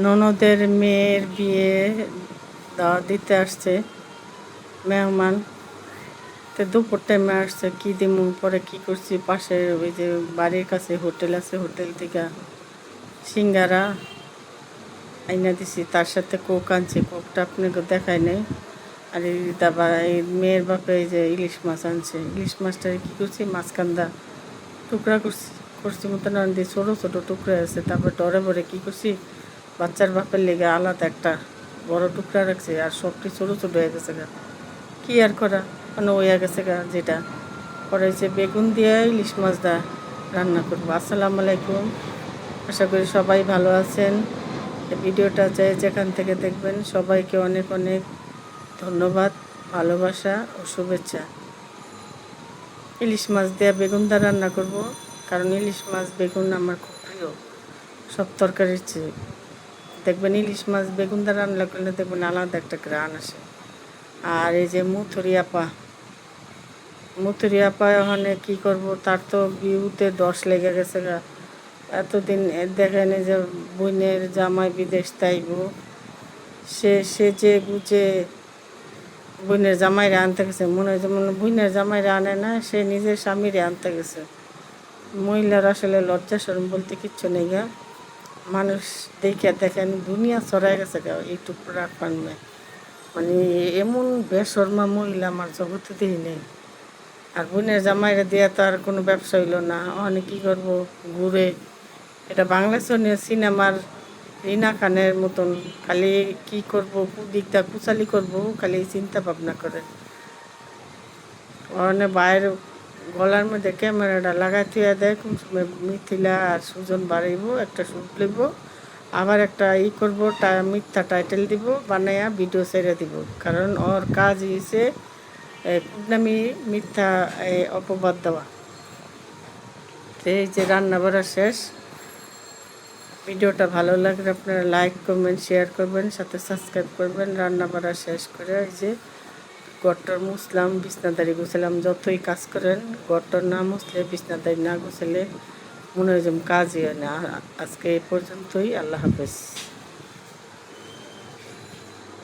ননদের মেয়ের বিয়ে দাওয়াত দিতে আসছে মেহমান। তো দুপুর টাইমে আসছে, কি দিমু পরে কি করছি, পাশে ওই যে বাড়ির কাছে হোটেল আছে, হোটেল থেকে সিঙ্গারা আইনা দিছি, তার সাথে কোক আনছি। কোকটা আপনাকে দেখায় নাই। আর এই দাবা এই মেয়ের বাপে এই যে ইলিশ মাছ আনছে, ইলিশ মাছটা কী করছি, মাছকান্দা টুকরা করছি করছি মতন দিয়ে ছোটো ছোটো টুকরা আছে। তারপর ডরে ভরে কী করছি, বাচ্চার বাপের লেগে আলাদা একটা বড় টুকরা রাখছে, আর সবটি ছোটো ছোটো হয়ে গেছে গা। কী আর করা, মানে হয়ে গেছে গা যেটা পরে হচ্ছে বেগুন দিয়ে ইলিশ মাছ দা রান্না করবো। আসসালামু আলাইকুম, আশা করি সবাই ভালো আছেন। ভিডিওটা যেখান থেকে দেখবেন সবাইকে অনেক অনেক ধন্যবাদ, ভালোবাসা ও শুভেচ্ছা। ইলিশ মাছ দিয়ে বেগুন দা রান্না করব, কারণ ইলিশ মাছ বেগুন আমার খুব প্রিয় সব তরকারির চেয়ে। দেখবেন ইলিশ মাছ বেগুন দা রান্না করলে দেখবেন আলাদা একটা গ্রান আসে। আর এই যে মুথুরি আপা ওখানে কী করবো, তার তো বিহুতে 10 লেগে গেছে গা। এতদিন দেখেন যে বোনের জামাই বিদেশ তাইব, সে যে গুছে বোনের জামাইরে আনতে গেছে, মনে হয় যেমন বোনের জামাইরে আনে না, সে নিজের স্বামীরে আনতে গেছে। মহিলার আসলে লজ্জা শরম বলতে কিচ্ছু নেই গা। মানুষ দেখে দেখেন দুনিয়া ছড়াই গেছে গা এইটুকু রাখবান। মানে এমন বেশর্মা মহিলা আমার জগতে দিই নেই। আর বোনের জামাইরে দেওয়া তো আর কোনো ব্যবসা হইল না। অনেক কী করবো, ঘুরে এটা বাংলা সিনেমার রিনা খানের মতন খালি কি করব, দিকটা কুচালি করব, খালি চিন্তা ভাবনা করে। ওখানে বাইরে গলার মধ্যে ক্যামেরাটা লাগাই থুয়ে দেয়, কোন সময় মিথিলা আর সুজন বাড়াইব, একটা শ্যুট লিব, আবার একটা করব, মিথ্যা টাইটেল দিব, বানাইয়া ভিডিও ছেড়ে দিব। কারণ ওর কাজ হয়েছে কুটনামি মিথ্যা অপবাদ দেওয়া। এই যে রান্না বাড়া শেষ। ভিডিওটা ভালো লাগলে আপনারা লাইক করবেন, শেয়ার করবেন, সাথে সাবস্ক্রাইব করবেন। রান্না বাড়া শেষ করে এই যে গট্টর মুছলাম, বিছনাদারি গুছালাম। যতই কাজ করেন গট্টর না মুছলে, বিছনাদারি না গুছালে মনে হয় যেমন কাজই হয় না। আজকে এই পর্যন্তই, আল্লাহ হাফেজ।